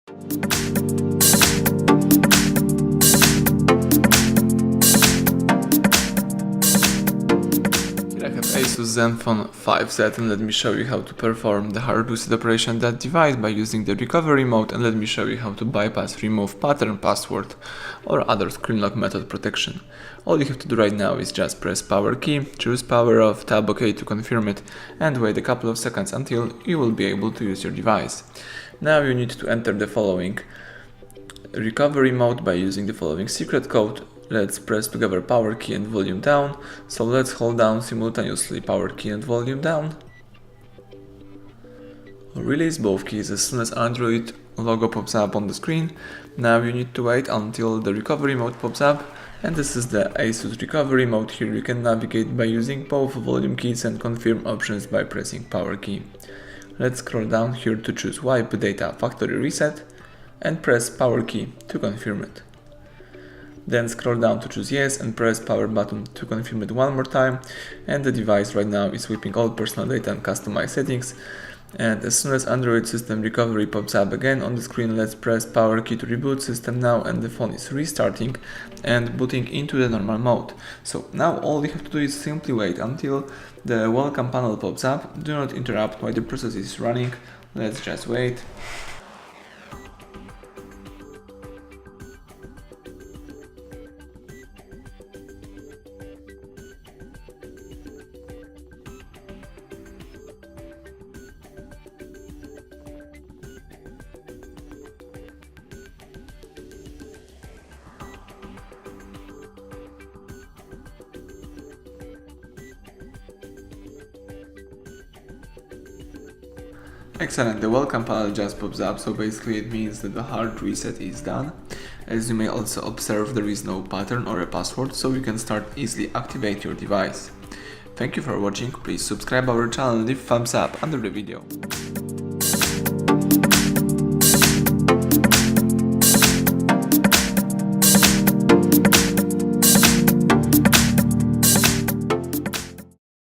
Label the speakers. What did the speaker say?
Speaker 1: I have ASUS ZenFone 5Z, and let me show you how to perform the hard reset operation on that device by using the recovery mode, and let me show you how to bypass remove pattern password or other screen lock method protection. All you have to do right now is just press power key, choose power off, tab OK to confirm it, and wait a couple of seconds until you will be able to use your device. Now you need to enter the following recovery mode by using the following secret code. Let's press together power key and volume down. So let's hold down simultaneously power key and volume down. Release both keys as soon as Android logo pops up on the screen. Now you need to wait until the recovery mode pops up, and this is the ASUS recovery mode. Here you can navigate by using both volume keys and confirm options by pressing power key. Let's scroll down here to choose wipe data factory reset and press power key to confirm it. Then scroll down to choose yes and press power button to confirm it one more time, and the device right now is sweeping all personal data and customized settings. And as soon as Android system recovery pops up again on the screen, let's press power key to reboot system now, and the phone is restarting and booting into the normal mode. So now all you have to do is simply wait until the welcome panel pops up. Do not interrupt while the process is running. Let's just wait. Excellent, the welcome panel just pops up, so basically it means that the hard reset is done. As you may also observe, there is no pattern or a password, so you can start easily activate your device. Thank you for watching, please subscribe our channel and leave thumbs up under the video.